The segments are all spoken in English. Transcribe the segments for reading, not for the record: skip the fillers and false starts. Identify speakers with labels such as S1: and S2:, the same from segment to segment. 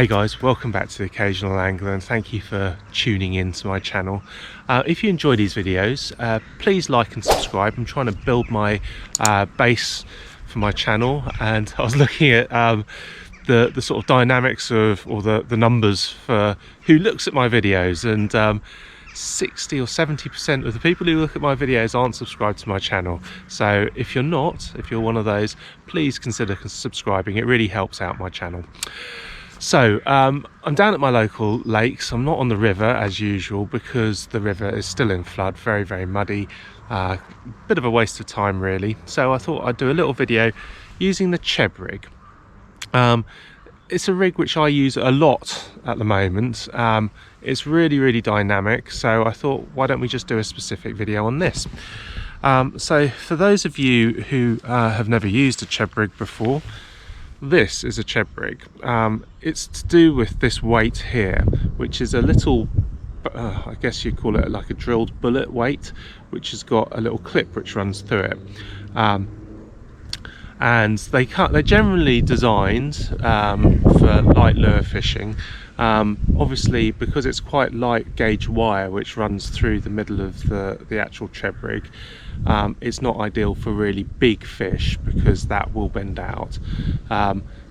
S1: Hey guys, welcome back to The Occasional Angler, and thank you for tuning in to my channel. If you enjoy these videos, please like and subscribe. I'm trying to build my base for my channel, and I was looking at the sort of dynamics of, or the numbers for who looks at my videos, and 60 or 70% of the people who look at my videos aren't subscribed to my channel. So if you're not, if you're one of those, please consider subscribing. It really helps out my channel. So I'm down at my local lakes. I'm not on the river as usual because the river is still in flood, very muddy, bit of a waste of time really. So I thought I'd do a little video using the Cheb rig. It's a rig which I use a lot at the moment. It's really dynamic, so I thought, why don't we just do a specific video on this. So for those of you who have never used a Cheb rig before, this is a Cheb rig. It's to do with this weight here, which is a little, I guess you'd call it like a drilled bullet weight, which has got a little clip which runs through it. And they're generally designed for light lure fishing. Obviously, because it's quite light gauge wire which runs through the middle of the actual Cheb rig, it's not ideal for really big fish because that will bend out.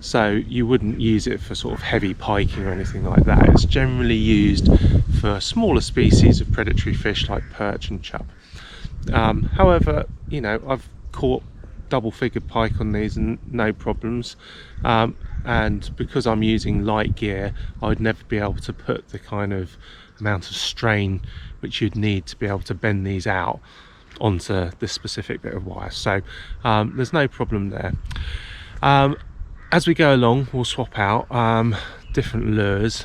S1: So you wouldn't use it for sort of heavy piking or anything like that. It's generally used for smaller species of predatory fish like perch and chub. However, you know, I've caught double-figured pike on these and no problems, and because I'm using light gear, I'd never be able to put the kind of amount of strain which you'd need to be able to bend these out onto this specific bit of wire. So there's no problem there. As we go along, we'll swap out different lures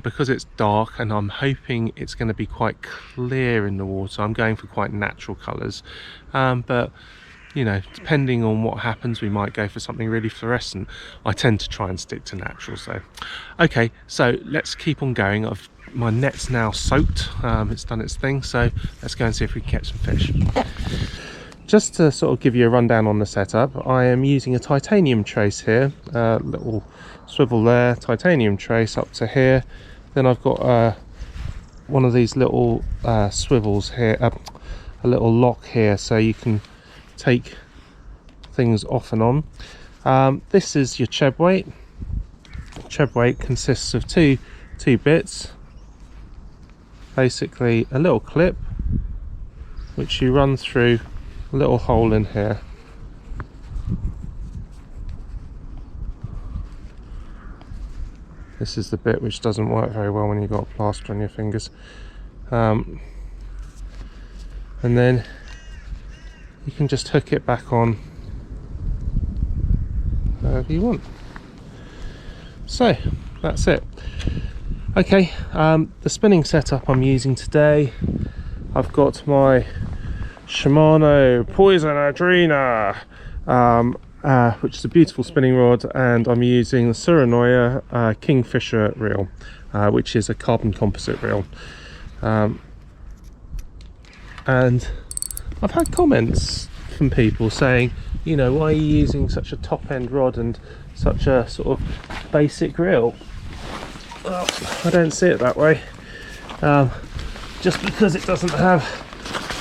S1: because it's dark and I'm hoping it's going to be quite clear in the water. I'm going for quite natural colours, but you know, depending on what happens, we might go for something really fluorescent. I tend to try and stick to naturals though. Okay, so let's keep on going. My net's now soaked, it's done its thing, so let's go and see if we can catch some fish. Just to sort of give you a rundown on the setup, I am using a titanium trace here, little swivel there, titanium trace up to here. Then I've got one of these little swivels here, a little lock here, so you can take things off and on. This is your Cheb weight. Cheb weight consists of two bits, basically a little clip which you run through a little hole in here. This is the bit which doesn't work very well when you've got a plaster on your fingers, and then you can just hook it back on wherever you want. So that's it. Okay, the spinning setup I'm using today, I've got my Shimano Poison Adrena, which is a beautiful spinning rod, and I'm using the Tsurinoya Kingfisher reel, which is a carbon composite reel. And I've had comments from people saying, you know, why are you using such a top-end rod and such a sort of basic reel? Well, I don't see it that way. Just because it doesn't have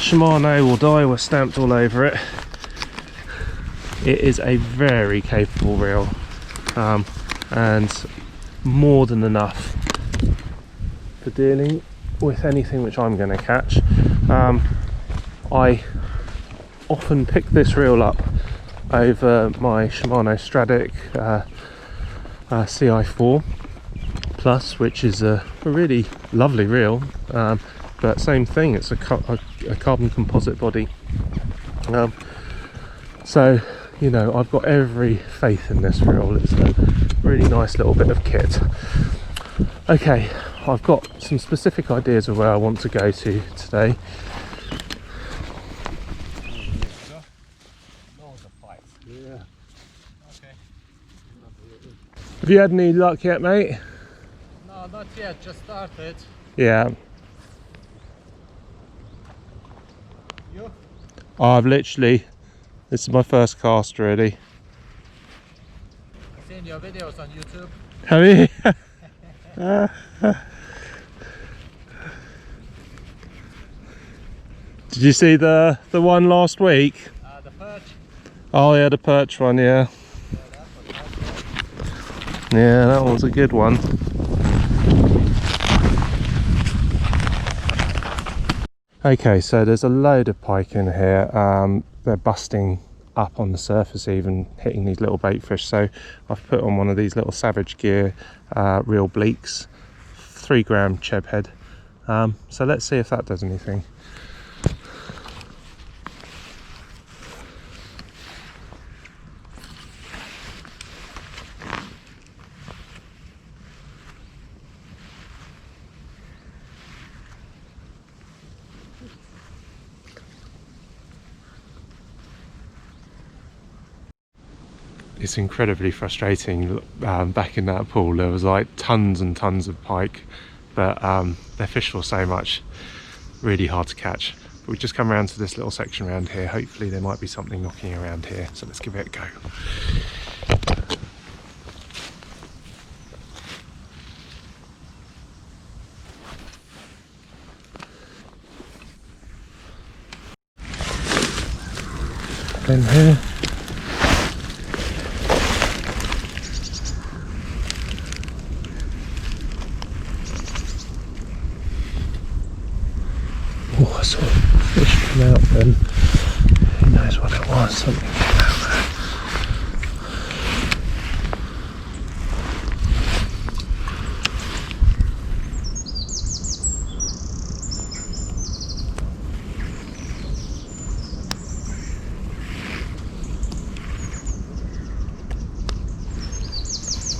S1: Shimano or Daiwa stamped all over it, it is a very capable reel, and more than enough for dealing with anything which I'm going to catch. I often pick this reel up over my Shimano Stradic CI4 Plus, which is a really lovely reel, but same thing, it's a carbon composite body. So, you know, I've got every faith in this reel. It's a really nice little bit of kit. Okay, I've got some specific ideas of where I want to go to today. Have you had any luck yet, mate?
S2: No, not yet, just started.
S1: Yeah.
S2: You?
S1: I've literally, this is my first cast already.
S2: I've seen your videos on YouTube.
S1: Have you? Did you see the one last week?
S2: The perch.
S1: Oh yeah, the perch one, yeah. Yeah, that was a good one. Okay, so there's a load of pike in here. They're busting up on the surface, even hitting these little bait fish. So I've put on one of these little Savage Gear real bleaks, 3 gram Cheb head. So let's see if that does anything. It's incredibly frustrating. Back in that pool there was like tons and tons of pike, but they're fished for so much, really hard to catch. But we've just come around to this little section around here. Hopefully there might be something knocking around here, so let's give it a go. In here. Oh, I saw a fish come out then. Who knows what it was? Something came out there.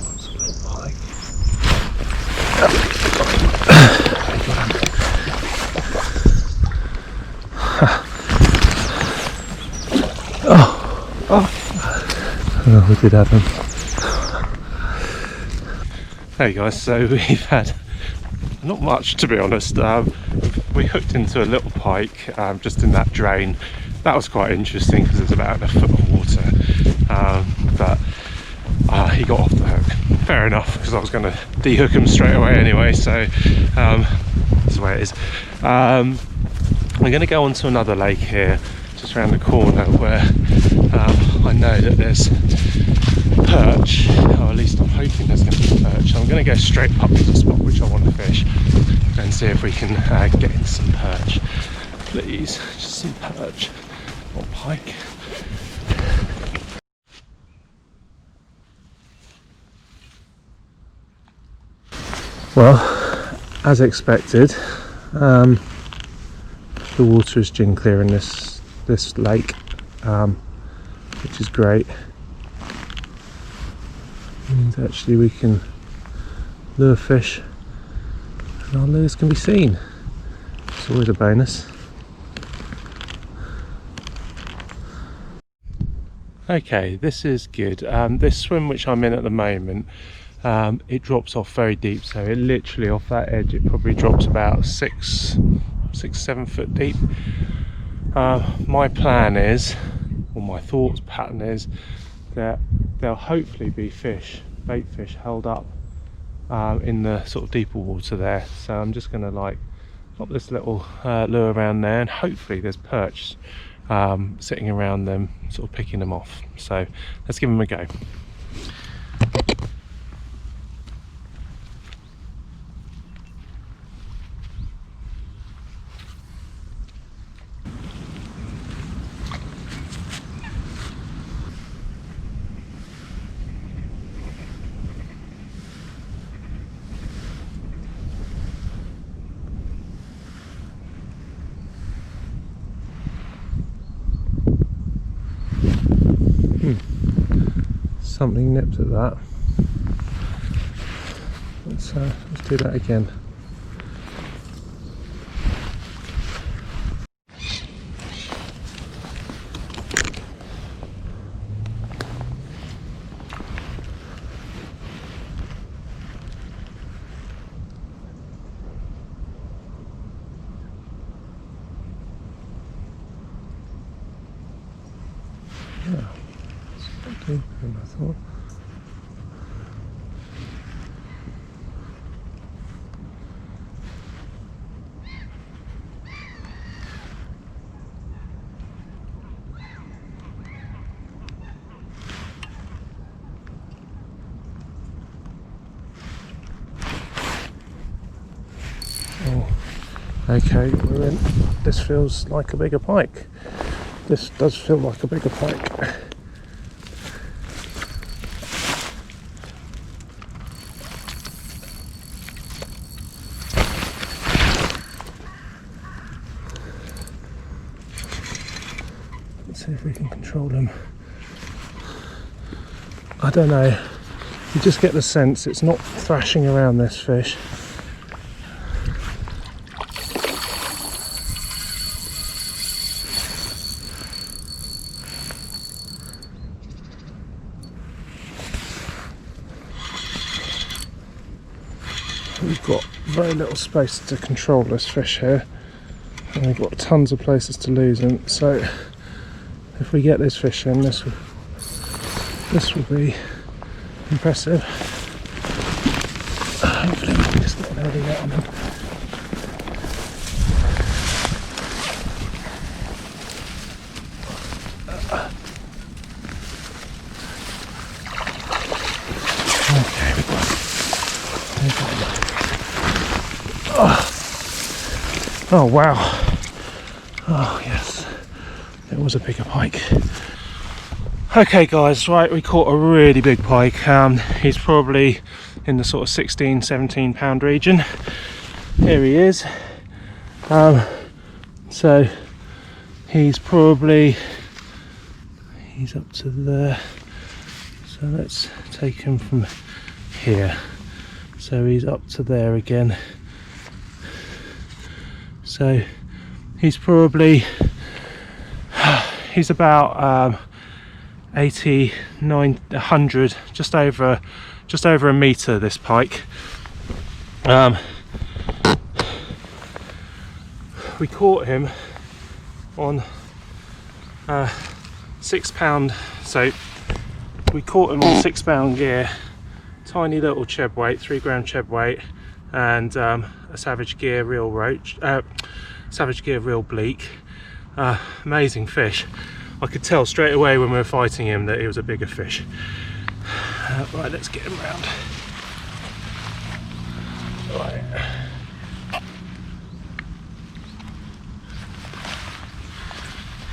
S1: That's a little pike. Oh, we did have him. Hey guys, so we've had not much, to be honest. We hooked into a little pike just in that drain. That was quite interesting because it's about a foot of water, but he got off the hook. Fair enough, because I was going to de-hook him straight away anyway, so that's the way it is. We're going to go on to another lake here, just around the corner, where I know that there's perch, or at least I'm hoping there's going to be perch. I'm going to go straight up to the spot which I want to fish and see if we can get in some perch. Please, just some perch or pike. Well, as expected, the water is gin clear in this lake, which is great. Means actually we can lure fish and our lures can be seen. It's always a bonus. Okay, this is good. This swim which I'm in at the moment, it drops off very deep, so it literally off that edge it probably drops about 6-7 foot deep. My plan is, or my thoughts pattern is, that there'll hopefully be fish, bait fish, held up in the sort of deeper water there. So I'm just going to like pop this little lure around there, and hopefully there's perch sitting around them, sort of picking them off. So let's give them a go. Something nipped at that. Let's do that again. Yeah. Deeper than I thought. Okay, we're in. This feels like a bigger pike. This does feel like a bigger pike. Let's see if we can control him. I don't know. You just get the sense it's not thrashing around this fish. We've got very little space to control this fish here, and we've got tons of places to lose him. So if we get this fish in, this will be impressive. Hopefully we can just get an early net on him. Okay, we've got oh wow. Oh yes, it was a bigger pike. Okay guys, right, we caught a really big pike. He's probably in the sort of 16-17 pound region. Here he is. So he's up to there. So let's take him from here. So he's up to there again. So he's about 80, 90, 100, just over a metre, this pike. We caught him on 6 pound, so we caught him on 6 pound gear, tiny little Cheb weight, 3 gram Cheb weight, and a Savage Gear reel roach, Savage Gear reel bleak. Amazing fish. I could tell straight away when we were fighting him that he was a bigger fish. Right, let's get him round. Right.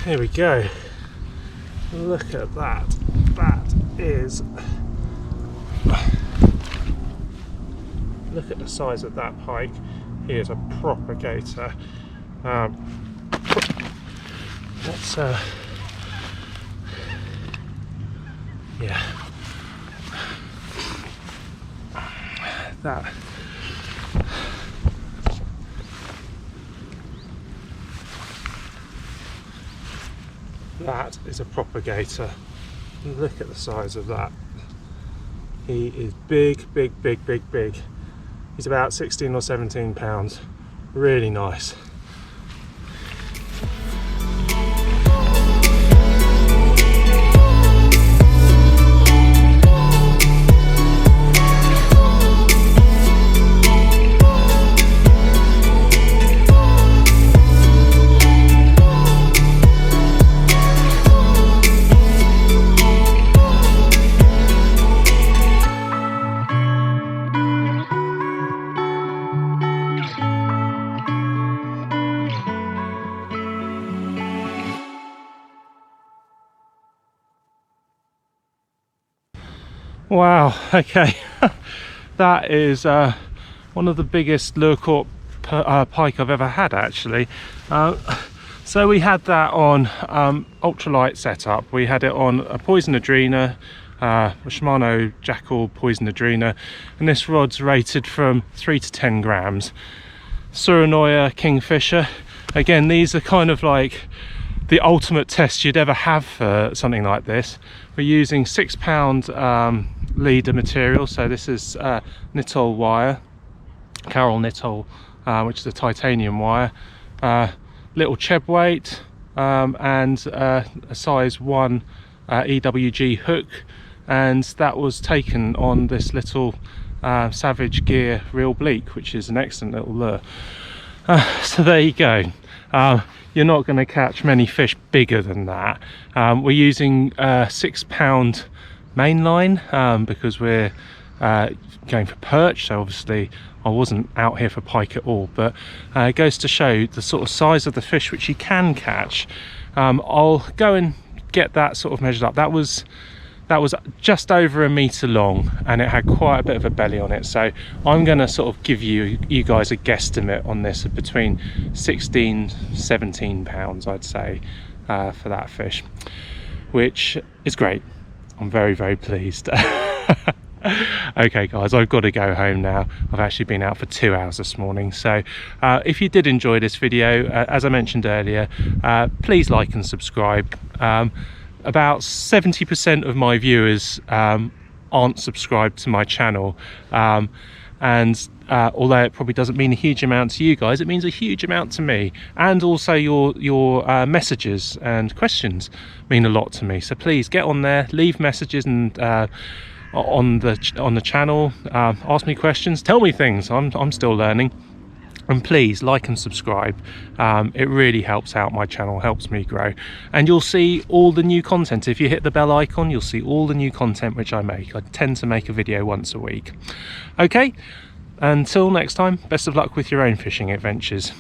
S1: Here we go. Look at that. Look at the size of that pike. He is a proper gator. Let's yeah, that is a proper gator. Look at the size of that. He is big. He's about 16 or 17 pounds. Really nice. Wow, okay. That is one of the biggest lure caught pike I've ever had, actually. So we had that on ultralight setup. We had it on a poison adrena, a Shimano Jackal poison adrena, and this rod's rated from 3 to 10 grams. Tsurinoya kingfisher. Again, these are kind of like the ultimate test you'd ever have for something like this. We're using 6 pound leader material, so this is Nitol wire, Carol Nitol, which is a titanium wire, little Cheb weight, and a size 1 EWG hook, and that was taken on this little Savage Gear reel bleak, which is an excellent little lure. So there you go. You're not going to catch many fish bigger than that. We're using 6 pound mainline because we're going for perch, so obviously I wasn't out here for pike at all, but it goes to show the sort of size of the fish which you can catch. I'll go and get that sort of measured up. That was just over 1 meter long, and it had quite a bit of a belly on it, so I'm going to sort of give you guys a guesstimate on this of between 16-17 pounds, I'd say, for that fish, which is great. I'm very, very pleased. Okay guys, I've got to go home now. I've actually been out for 2 hours this morning, so if you did enjoy this video, as I mentioned earlier, please like and subscribe. About 70% of my viewers aren't subscribed to my channel, and although it probably doesn't mean a huge amount to you guys, it means a huge amount to me, and also your messages and questions mean a lot to me. So please get on there, leave messages and on the channel, ask me questions, tell me things. I'm still learning. And please like and subscribe. It really helps out my channel, helps me grow, and you'll see all the new content. If you hit the bell icon, you'll see all the new content which I make. I tend to make a video once a week. Okay, until next time, best of luck with your own fishing adventures.